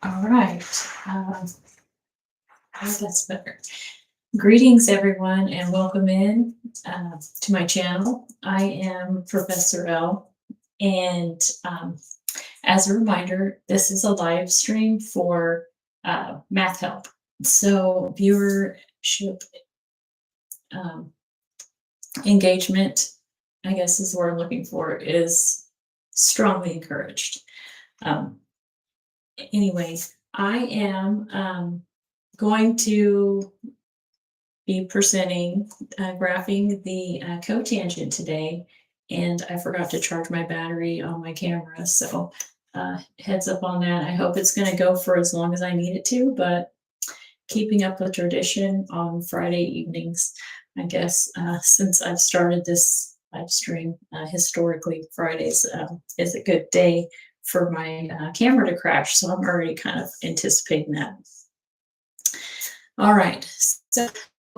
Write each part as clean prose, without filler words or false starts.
All right. That's better. Greetings, everyone, and welcome in to my channel. I am Professor L, and as a reminder, this is a live stream for math help. So viewership um, engagement, I guess is what I'm looking for, is strongly encouraged. Anyway, I am going to be presenting, graphing the cotangent today, and I forgot to charge my battery on my camera, so heads up on that. I hope it's going to go for as long as I need it to, but keeping up with tradition on Friday evenings, I guess, since I've started this live stream, historically Fridays is a good day for my camera to crash, so I'm already kind of anticipating that. All right, so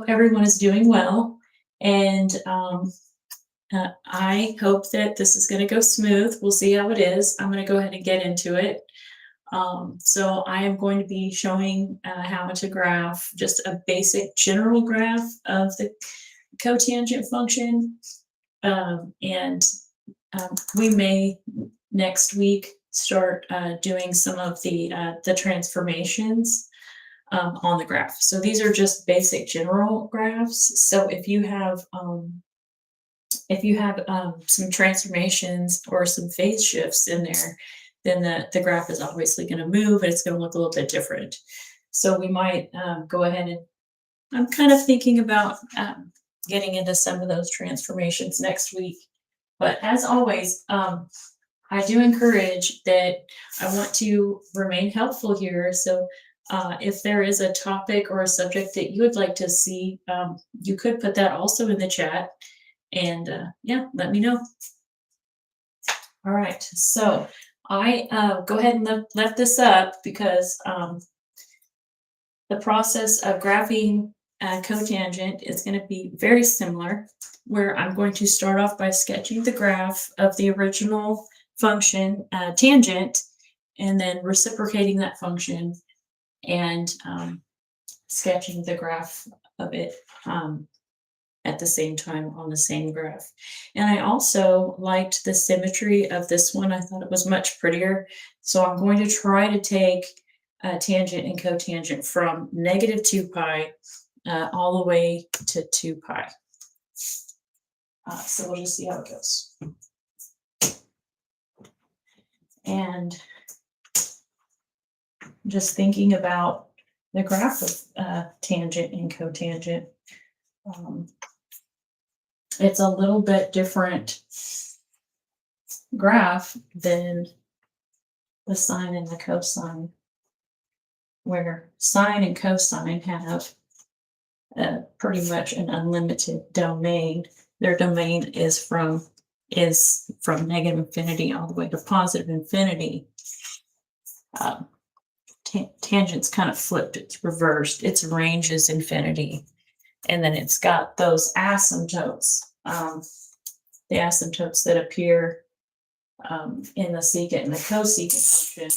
everyone is doing well, and I hope that this is going to go smooth. We'll see how it is. I'm going to go ahead and get into it. So I am going to be showing how to graph just a basic general graph of the cotangent function, and we may next week start doing some of the transformations on the graph. So these are just basic general graphs. So if you have some transformations or some phase shifts in there, then the graph is obviously going to move and it's going to look a little bit different. So we might go ahead and I'm kind of thinking about getting into some of those transformations next week. But as always, I do encourage that I want to remain helpful here. So if there is a topic or a subject that you would like to see, you could put that also in the chat. And yeah, let me know. All right, so I go ahead and left this up because the process of graphing cotangent is going to be very similar, where I'm going to start off by sketching the graph of the original function tangent, and then reciprocating that function and sketching the graph of it at the same time on the same graph. And I also liked the symmetry of this one. I thought it was much prettier. So I'm going to try to take tangent and cotangent from -2 pi all the way to 2 pi. So we'll just see how it goes. And just thinking about the graph of tangent and cotangent, it's a little bit different graph than the sine and the cosine, where sine and cosine have pretty much an unlimited domain. Their domain is from negative infinity all the way to positive infinity. Tangent's kind of flipped, it's reversed, its range is infinity. And then it's got those asymptotes, the asymptotes that appear in the secant and the cosecant function.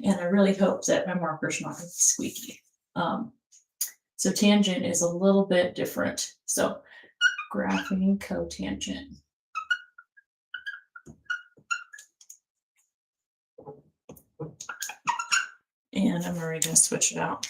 And I really hope that my marker's not going to be squeaky. So tangent is a little bit different. So graphing cotangent. And I'm already going to switch it out.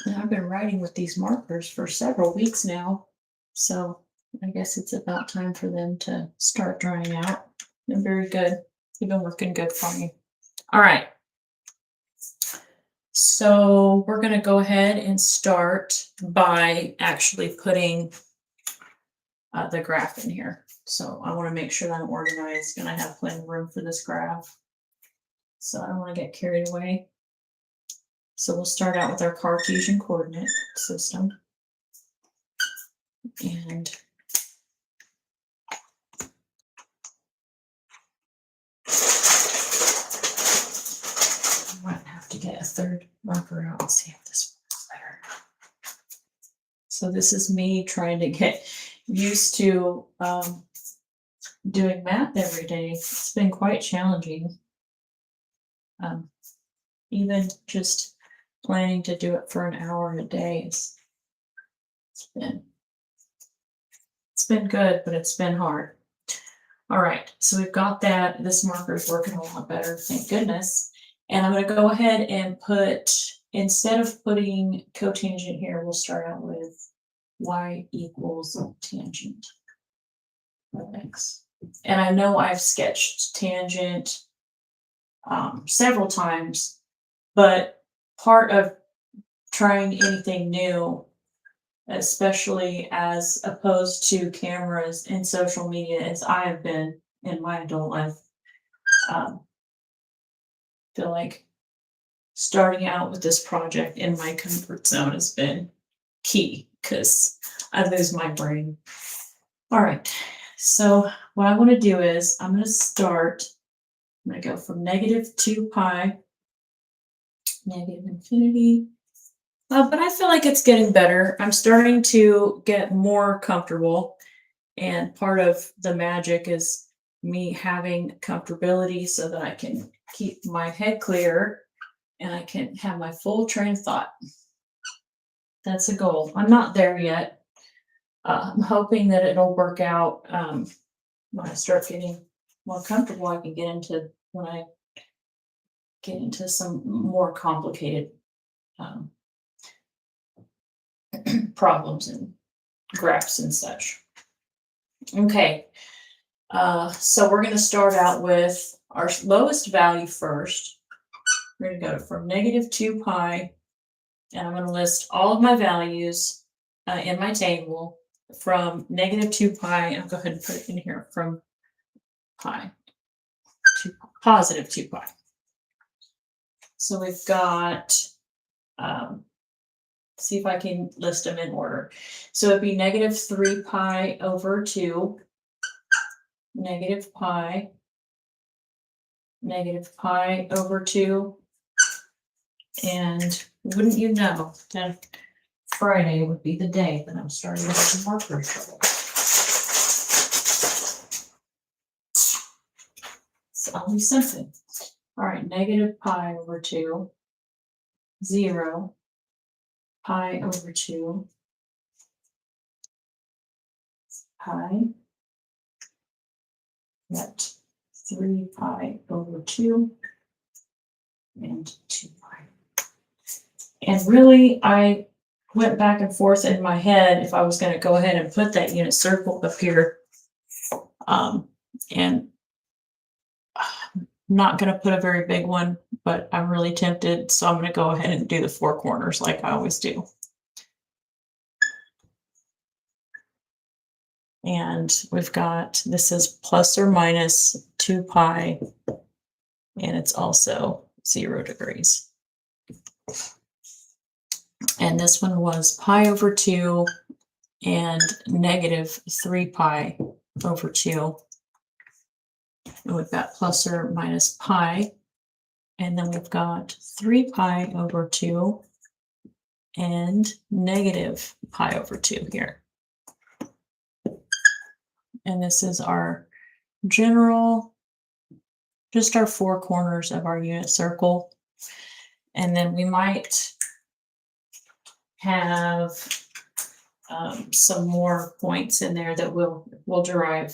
And I've been writing with these markers for several weeks now, so I guess it's about time for them to start drying out. They're very good. They've been working good for me. All right. So we're going to go ahead and start by actually putting the graph in here. So I want to make sure that I'm organized and I have plenty of room for this graph. So I don't want to get carried away. So we'll start out with our Cartesian coordinate system. And third marker out and see if this works better. So this is me trying to get used to doing math every day. It's been quite challenging. Even just planning to do it for an hour a day it's been good, but it's been hard. All right, so we've got that. This marker is working a lot better, thank goodness. And I'm going to go ahead and put, instead of putting cotangent here, we'll start out with y equals tangent of x. And I know I've sketched tangent several times, but part of trying anything new, especially as opposed to cameras and social media as I have been in my adult life, feel like starting out with this project in my comfort zone has been key because I lose my brain. All right, so what I want to do is I'm going to go from -2 pi, negative infinity. But I feel like it's getting better. I'm starting to get more comfortable. And part of the magic is me having comfortability so that I can keep my head clear and I can have my full train of thought. That's a goal. I'm not there yet. I'm hoping that it'll work out when I start getting more comfortable. I can get into when I get into some more complicated problems and graphs and such. Okay, so we're going to start out with our lowest value first. We're going to go from -2 pi, and I'm going to list all of my values in my table from -2 pi. I'll go ahead and put it in here from pi to +2 pi. So we've got, see if I can list them in order. So it'd be -3 pi over 2, -pi, -pi over 2, and wouldn't you know that Friday would be the day that I'm starting to have marker trouble. It's always something. All right, -pi over 2, 0, pi over 2, pi, got 3 pi over 2, and 2 pi. And really, I went back and forth in my head if I was going to go ahead and put that unit circle up here. And I'm not going to put a very big one, but I'm really tempted. So I'm going to go ahead and do the 4 corners like I always do. And we've got, this is ±2 pi, and it's also 0 degrees. And this one was pi over 2 and -3 pi over 2. And we've got plus or minus pi. And then we've got 3 pi over 2 and negative pi over 2 here. And this is our general, just our 4 corners of our unit circle. And then we might have some more points in there that we'll derive.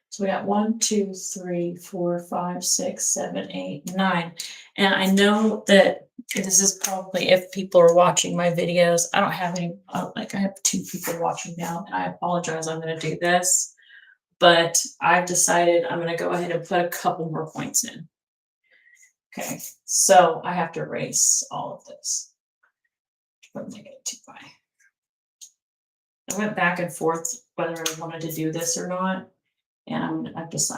So we got 1, 2, 3, 4, 5, 6, 7, 8, 9. And I know that this is probably, if people are watching my videos, I don't have any, like I have 2 people watching now, and I apologize, I'm going to do this, but I've decided I'm going to go ahead and put a couple more points in. Okay, so I have to erase all of this. Put -2 pi. I went back and forth whether I wanted to do this or not, and I've just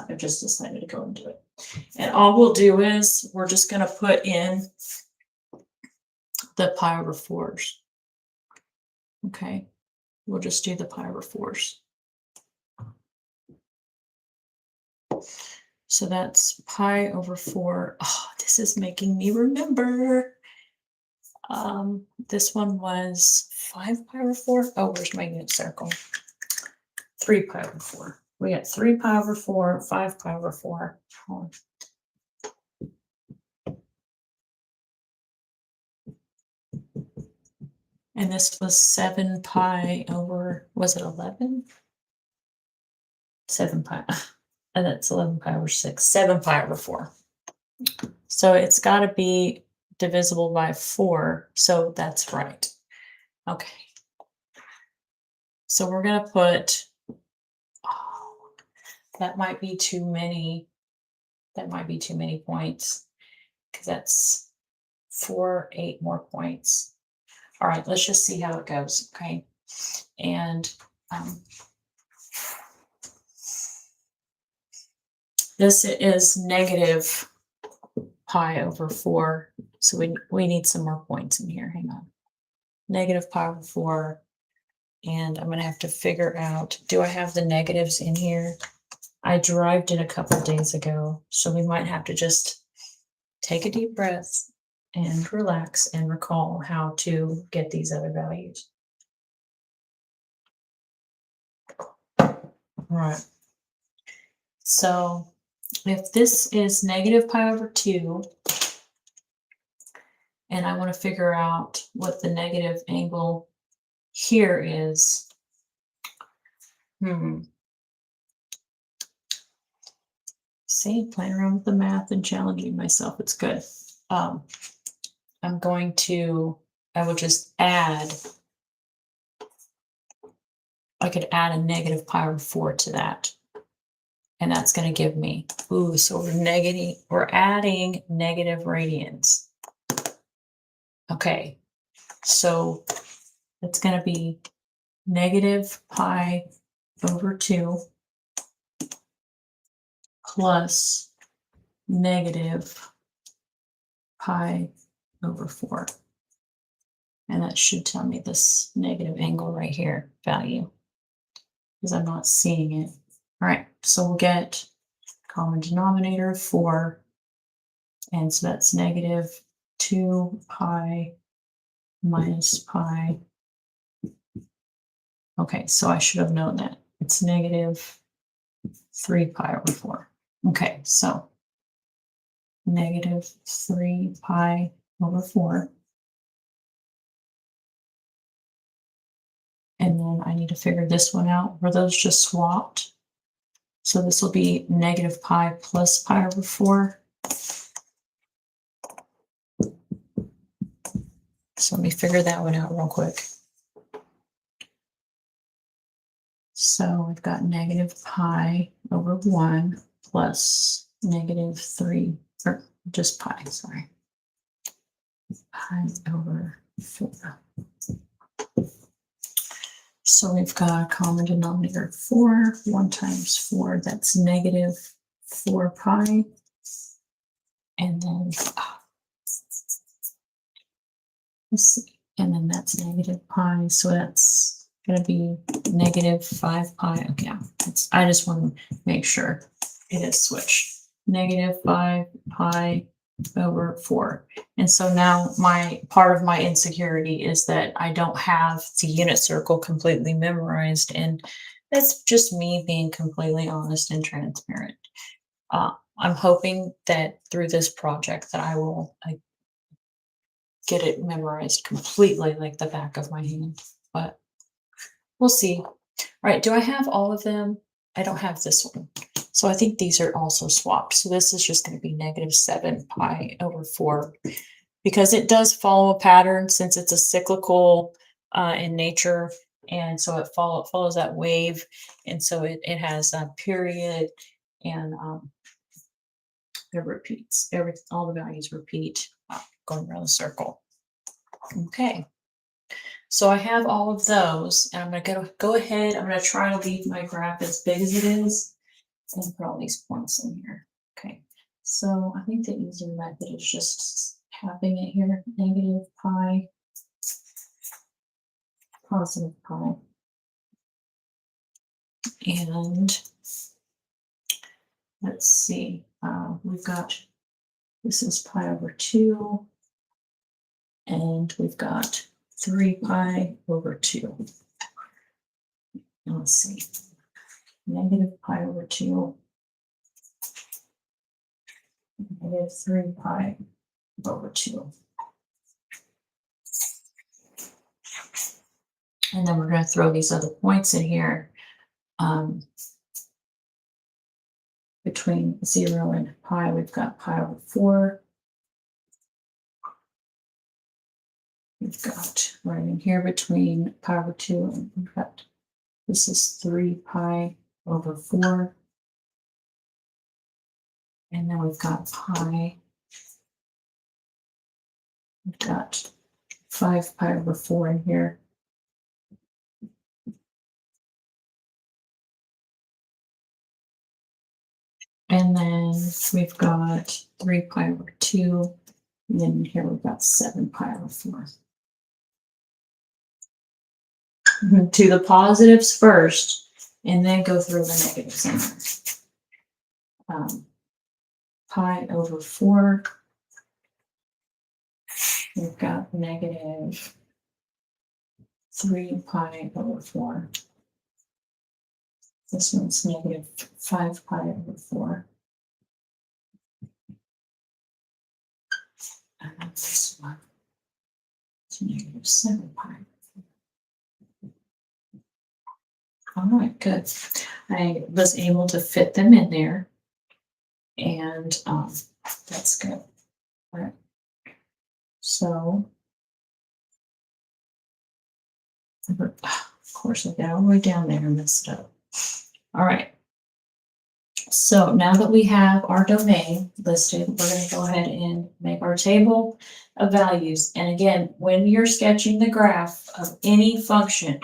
decided to go and do it. And all we'll do is we're just going to put in the pi over 4s. Okay, we'll just do the pi over 4s. So that's pi over 4. Oh, this is making me remember. This one was 5 pi over 4. Oh, where's my unit circle? 3 pi over 4. We got 3 pi over 4, 5 pi over 4. Oh. And this was 7 pi over, was it 11? 7 pi. And that's 11 pi over 6. 7 pi over 4. So it's got to be divisible by 4. So that's right. Okay. So we're going to put, oh, that might be too many. That might be too many points because that's 8 more points. All right, let's just see how it goes. Okay. And this is negative pi over 4. So we need some more points in here. Hang on. Negative pi over 4. And I'm going to have to figure out, do I have the negatives in here? I derived it a couple of days ago. So we might have to just take a deep breath and relax and recall how to get these other values. All right. So if this is negative pi over 2, and I want to figure out what the negative angle here is, See, playing around with the math and challenging myself, it's good. I'm going to, I will just add, I could add a negative pi over 4 to that. And that's going to give me, so we're adding negative radians. Okay, so it's going to be negative pi over 2 plus negative pi over 4. And that should tell me this negative angle right here, value, because I'm not seeing it. All right, so we'll get common denominator of 4. And so that's negative 2 pi minus pi. Okay, so I should have known that. It's negative 3 pi over 4. Okay, so negative 3 pi over 4. And then I need to figure this one out. Were those just swapped? So this will be negative pi plus pi over 4. So let me figure that one out real quick. So we've got negative pi over 1 plus negative 3, or just pi, sorry. Pi over 4. So we've got a common denominator of 4. 1 times 4, that's negative 4 pi. And then, let's see, and then that's negative pi. So that's going to be negative 5 pi. Okay, I just want to make sure it is switched. Negative 5 pi over 4. And so now part of my insecurity is that I don't have the unit circle completely memorized, and that's just me being completely honest and transparent. I'm hoping that through this project that I will get it memorized completely like the back of my hand, but we'll see. All right, do I have all of them? I don't have this one. So I think these are also swapped. So this is just going to be negative 7 pi over 4, because it does follow a pattern since it's a cyclical in nature. And so it follows that wave. And so it has a period, and it repeats. All the values repeat going around the circle. Okay. So I have all of those, and I'm going to go ahead. I'm going to try to leave my graph as big as it is and put all these points in here. Okay. So I think the easier method is just tapping it here. Negative pi, positive pi. And let's see, we've got, this is pi over 2, and we've got 3 pi over 2. And let's see, negative pi over 2, negative 3 pi over 2. And then we're going to throw these other points in here. Between 0 and pi, we've got pi over 4. We've got right in here between pi over 2 and we've got, this is 3 pi over 4. And then we've got pi. We've got 5 pi over 4 in here. And then we've got 3 pi over 2. And then here we've got 7 pi over 4. To the positives first, and then go through the negatives in there. Pi over 4. We've got negative 3 pi over 4. This one's negative 5 pi over 4. And then this one is negative 7 pi. All right, good. I was able to fit them in there, and that's good. All right. So, of course, I got all the way down there and messed up. All right. So now that we have our domain listed, we're going to go ahead and make our table of values. And again, when you're sketching the graph of any function,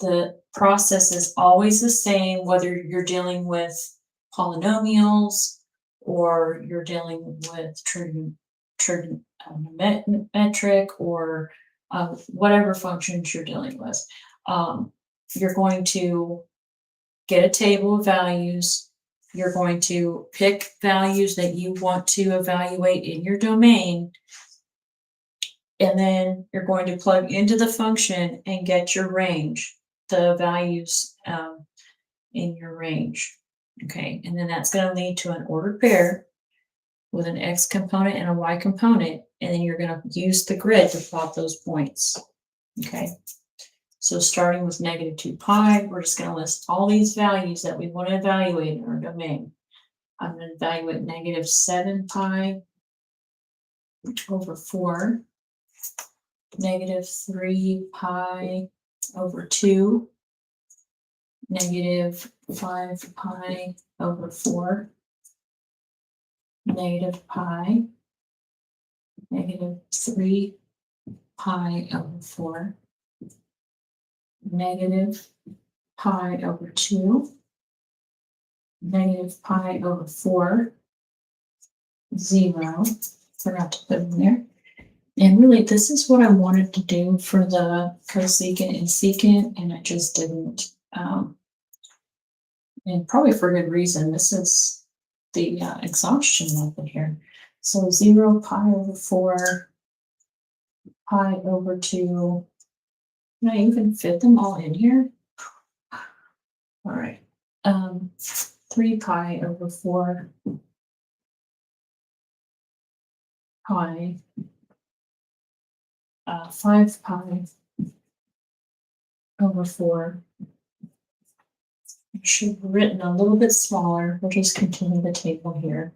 the process is always the same, whether you're dealing with polynomials or you're dealing with trigonometric or whatever functions you're dealing with. You're going to get a table of values. You're going to pick values that you want to evaluate in your domain. And then you're going to plug into the function and get your range, the values in your range. Okay, and then that's going to lead to an ordered pair with an x component and a y component. And then you're going to use the grid to plot those points. Okay. So starting with negative 2 pi, we're just going to list all these values that we want to evaluate in our domain. I'm going to evaluate negative 7 pi over 4, negative 3 pi over 2, negative 5 pi over 4, negative pi, negative 3 pi over 4, negative pi over 2, negative pi over 4, 0, forgot to put in there. And really, this is what I wanted to do for the cosecant and secant, and I just didn't. And probably for good reason. This is the exhaustion method here. So 0 pi over 4, pi over 2. Can I even fit them all in here? All right. 3 pi over 4, pi, 5 pi over 4. I should have written a little bit smaller. We'll just continue the table here.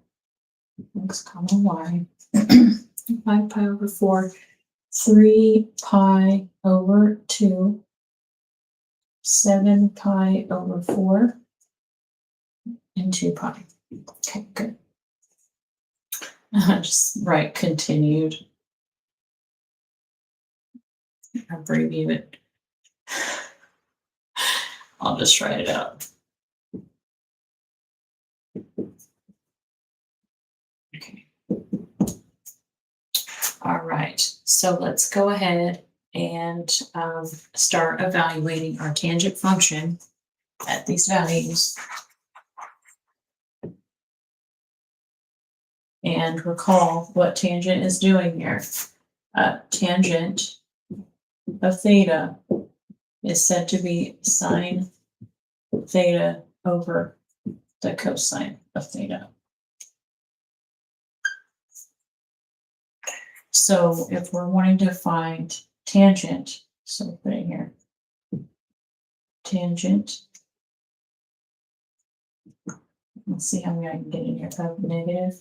X comma y. 5 pi over 4, 3 pi over 2, 7 pi over 4, and 2 pi. Okay, good. Just write continued. Abbreviate it. I'll just write it out. Okay. All right, so let's go ahead and start evaluating our tangent function at these values. And recall what tangent is doing here. Tangent of theta is said to be sine theta over the cosine of theta. So if we're wanting to find tangent, so we'll put it here, tangent, let's see how many I can get in here, of negative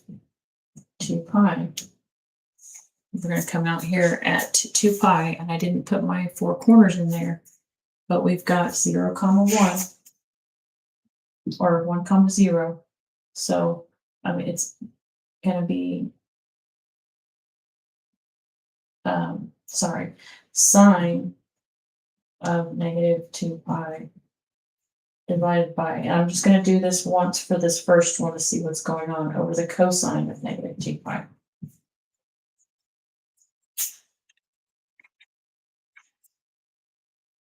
2 pi. We're going to come out here at 2 pi, and I didn't put my 4 corners in there, but we've got 0, 1, or 1, 0. So, it's going to be, sine of negative 2 pi divided by, and I'm just going to do this once for this first one to see what's going on, over the cosine of negative 2 pi.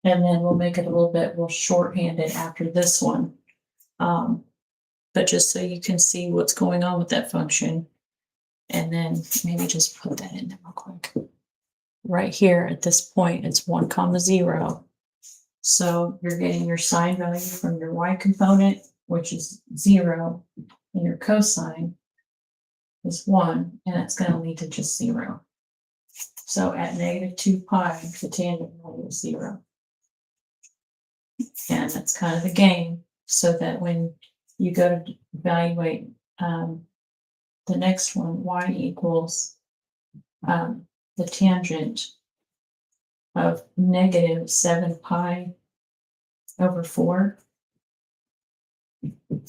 And then we'll make it a little bit more shorthanded after this one. But just so you can see what's going on with that function. And then maybe just put that in there real quick. Right here at this point, it's 1, 0. So you're getting your sine value from your y component, which is 0, and your cosine is 1, and it's going to lead to just 0. So at negative 2 pi, the tangent value is 0. And that's kind of the game, so that when you go to evaluate the next one, y equals the tangent of negative 7 pi over 4.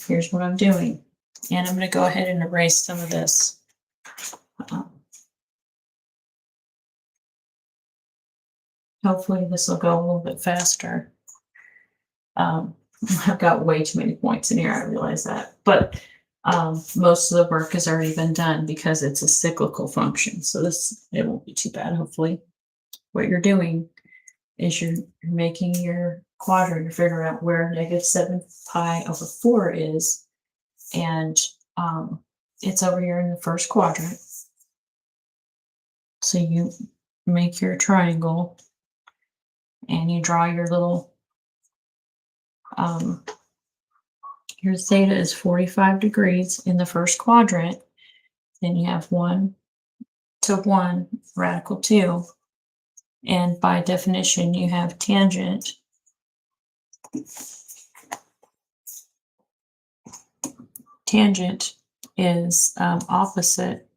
Here's what I'm doing. And I'm going to go ahead and erase some of this. Hopefully this will go a little bit faster. I've got way too many points in here, I realize that. But most of the work has already been done because it's a cyclical function. So it won't be too bad, hopefully. What you're doing is you're making your quadrant to figure out where negative 7 pi over 4 is. And it's over here in the first quadrant. So you make your triangle and you draw your little, your theta is 45 degrees in the first quadrant. Then you have 1 to 1, radical 2. And by definition, you have tangent is opposite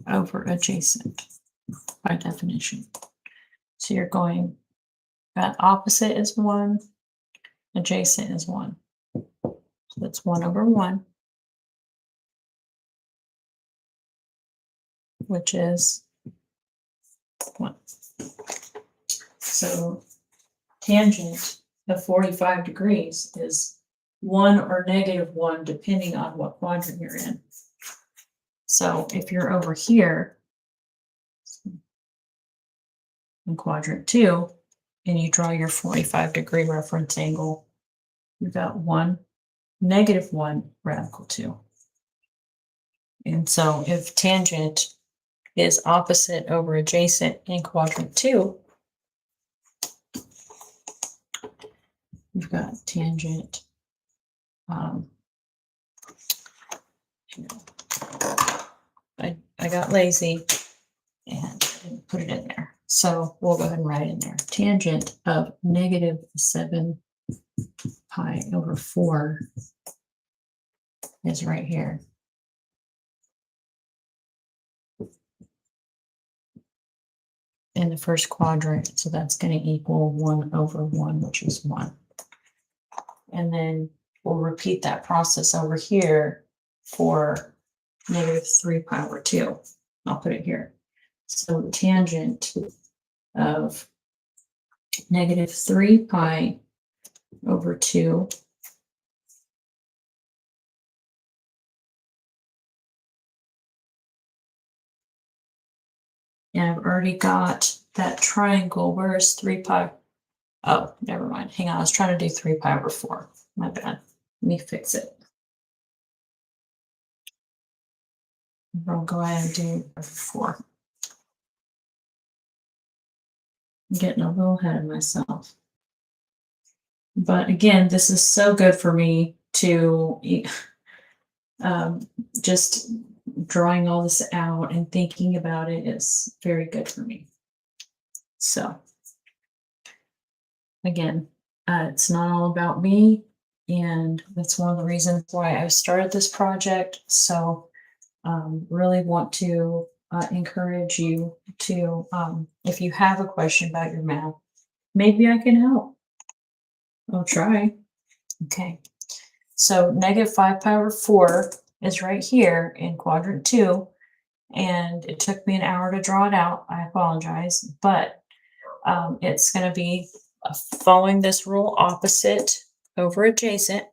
over adjacent by definition. So you're going, that opposite is 1, adjacent is 1. So that's 1 over 1, which is 1. So tangent of 45 degrees is 1 or negative 1, depending on what quadrant you're in. So if you're over here in quadrant 2, and you draw your 45-degree reference angle, you've got 1, negative 1, radical 2. And so if tangent is opposite over adjacent in quadrant 2, you've got tangent, I got lazy and I didn't put it in there. So we'll go ahead and write it in there. Tangent of negative 7 pi over 4 is right here. In the first quadrant, so that's going to equal 1 over 1, which is 1. And then we'll repeat that process over here for negative 3 pi over 2. I'll put it here. So tangent of negative 3 pi over 2 and I've already got that triangle. Where is 3 pi? Oh, never mind. Hang on. I was trying to do 3 pi over 4. My bad. Let me fix it. I'll go ahead and do 4. I'm getting a little ahead of myself. But again, this is so good for me to just drawing all this out and thinking about it is very good for me. So again, it's not all about me, and that's one of the reasons why I started this project. So really want to encourage you to, if you have a question about your math, maybe I can help. I'll try. Okay. So negative 5 pi over 4 is right here in quadrant 2, and it took me an hour to draw it out. I apologize, but it's going to be following this rule opposite over adjacent.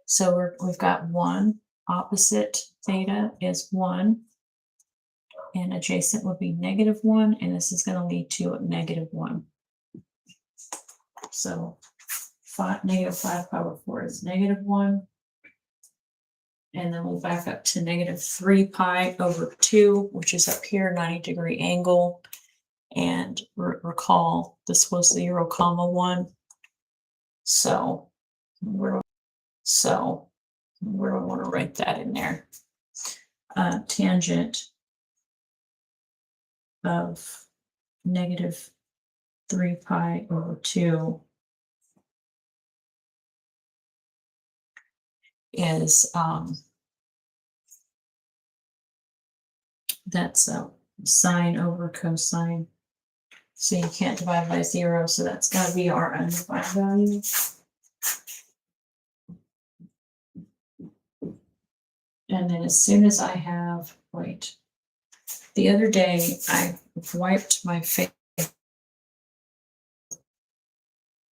So we've got 1 opposite theta is 1, and adjacent would be -1, and this is going to lead to a -1. So negative 5 pi over 4 is -1. And then we'll back up to -3 pi over 2, which is up here, 90-degree angle. And recall this was 0, 1. So we don't want to write that in there. Tangent of -3 pi over 2 is that's sine over cosine. So you can't divide by 0, so that's got to be our undefined value. And then as soon as I have, the other day I wiped my face.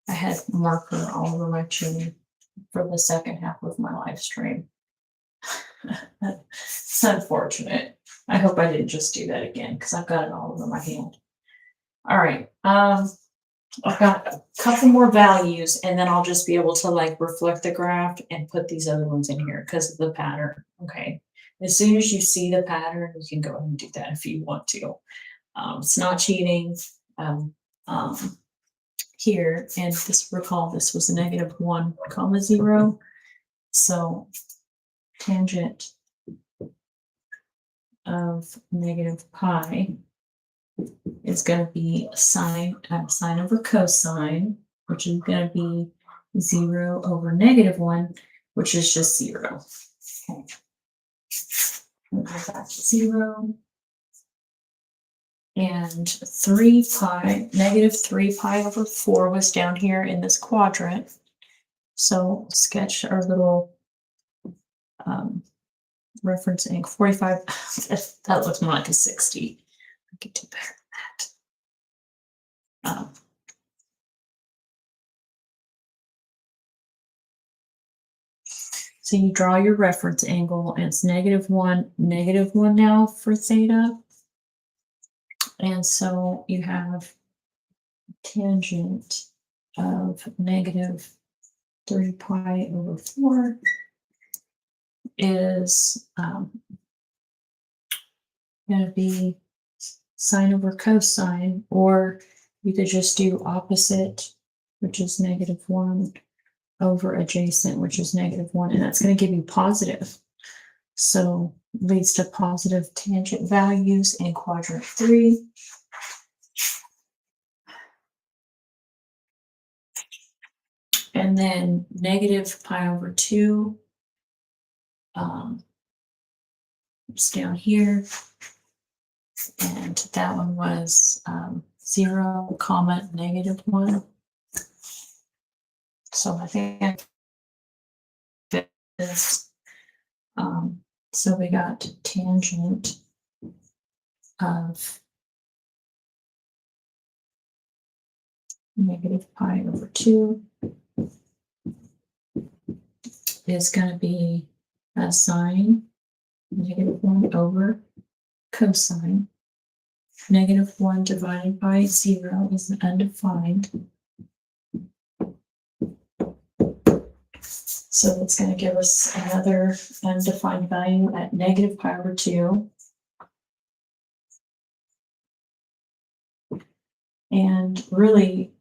I had marker all over my chin for the second half of my live stream. It's unfortunate. I hope I didn't just do that again because I've got it all over my hand. All right. I've got a couple more values, and then I'll just be able to reflect the graph and put these other ones in here because of the pattern. Okay. As soon as you see the pattern, you can go ahead and do that if you want to. It's not cheating. Here, and recall this was a -1, 0. So tangent of negative pi is going to be sine over cosine, which is going to be 0 over -1, which is just 0. Okay. We'll go back to 0. And 3 pi, -3 pi over 4 was down here in this quadrant. So sketch our little reference ink. 45, that looks more like a 60. I could do better than that. So you draw your reference angle, and it's -1, -1 now for theta. And so you have tangent of -3 pi over 4 is going to be sine over cosine, or you could just do opposite, which is -1, over adjacent, which is -1, and that's going to give you positive. So leads to positive tangent values in quadrant 3. And then negative pi over 2, it's down here. And that one was 0, -1. So I think this. So we got tangent of negative pi over 2 is going to be a sine -1 over cosine. -1 divided by 0 is undefined. So it's going to give us another undefined value at negative pi over 2. And really,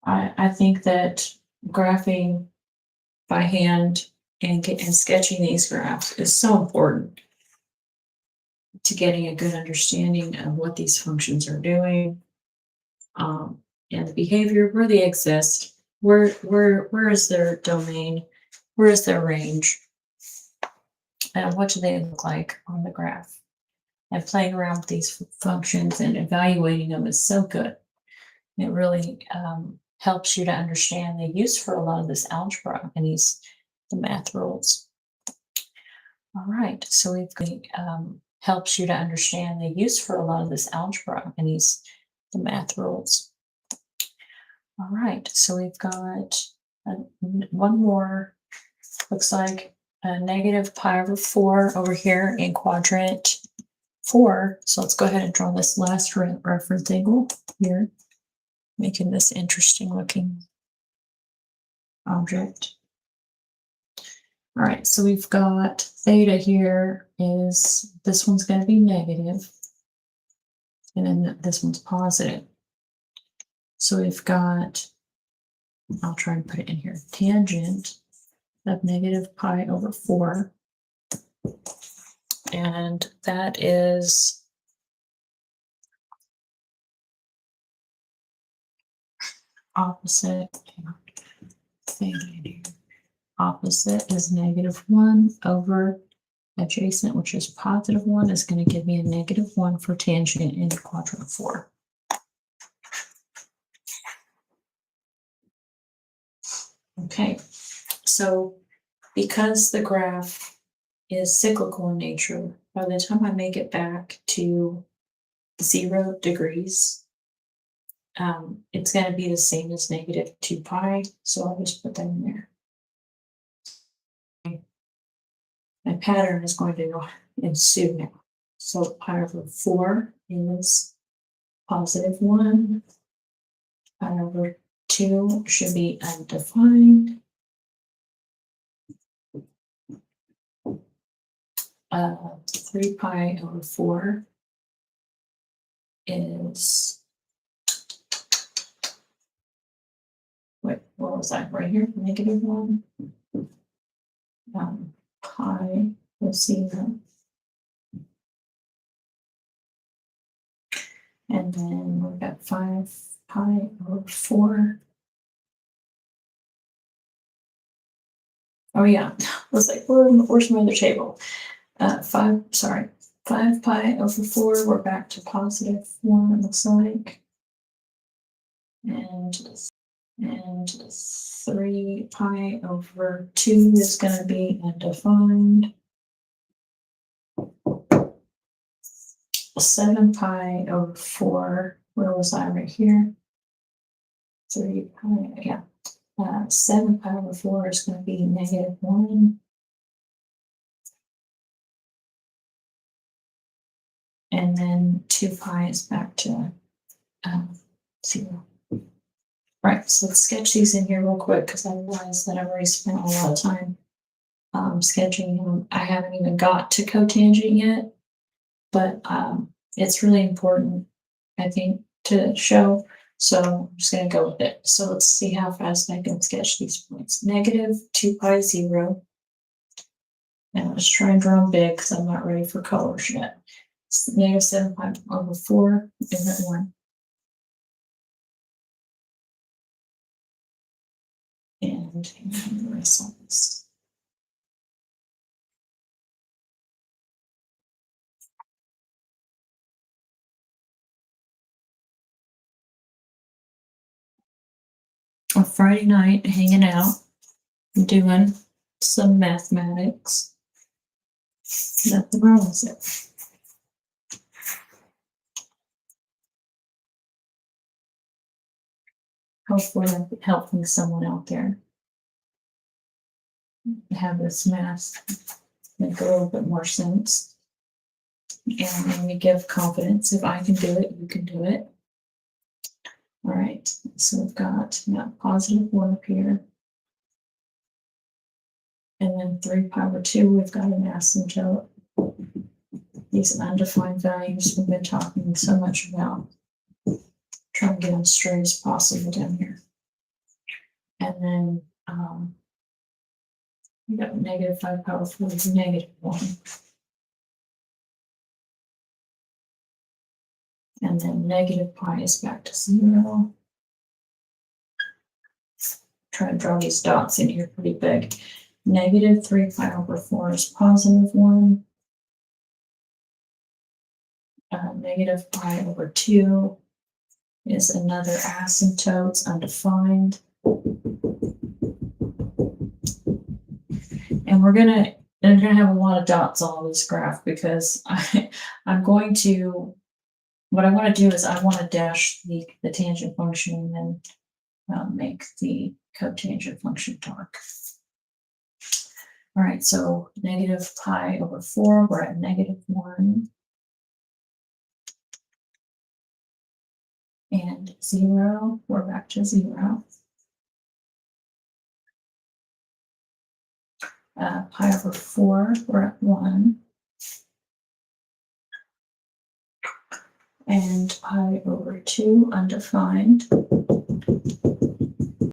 I think that graphing by hand and sketching these graphs is so important to getting a good understanding of what these functions are doing, and the behavior, where they exist, where is their domain, where is their range, and what do they look like on the graph. And playing around with these functions and evaluating them is so good. It really helps you to understand the use for a lot of this algebra and the math rules. All right, so we've got helps you to understand the use for a lot of this algebra and the math rules. All right, so we've got one more, looks like a negative pi over 4 over here in quadrant 4. So let's go ahead and draw this last reference angle here, making this interesting looking object. All right, so we've got theta here is, this one's going to be negative, and then this one's positive. So we've got, I'll try and put it in here, tangent of negative pi over 4. And that is opposite. Opposite is -1 over adjacent, which is +1, is going to give me a -1 for tangent in quadrant 4. Okay, so because the graph is cyclical in nature, by the time I make it back to 0 degrees, it's going to be the same as -2 pi, so I'll just put that in there. My pattern is going to ensue now. So pi over 4 is +1. Pi over 2 should be undefined. 3 pi over 4 is, wait, what was that right here? -1. Pi, we'll see that. And then we've got 5 pi over 4. Oh yeah, I was like, where's my other table? 5 pi over 4, we're back to +1, it looks like. And 3 pi over 2 is going to be undefined. 7 pi over 4, where was I right here? 3 pi, yeah. 7 pi over 4 is going to be -1. And then 2 pi is back to 0. Right, so let's sketch these in here real quick because I realized that I've already spent a lot of time sketching them. I haven't even got to cotangent yet, but it's really important, I think, to show. So I'm just going to go with it. So let's see how fast I can sketch these points. -2 pi 0. And let's try and draw them big because I'm not ready for colors yet. It's -7 pi over 4, isn't 1. And the rest of this. On Friday night, hanging out, doing some mathematics. Nothing wrong with it. Hopefully, I'm helping someone out there have this math make a little bit more sense. And then we give confidence. If I can do it, you can do it. All right, so we've got that +1 up here. And then 3 pi over 2, we've got an asymptote. These undefined values we've been talking so much about. Trying to get them straight as possible down here. And then we got negative 5 pi over 4 is negative 1. And then negative pi is back to 0. Try to draw these dots in here pretty big. Negative 3 pi over 4 is positive 1. Negative pi over 2 is another asymptote, it's undefined. And we're gonna have a lot of dots on this graph because I'm going to, what I want to do is I want to dash the tangent function and then make the cotangent function dark. All right, so negative pi over 4, we're at negative 1. And 0, we're back to 0. Pi over 4, we're at 1. And pi over 2, undefined.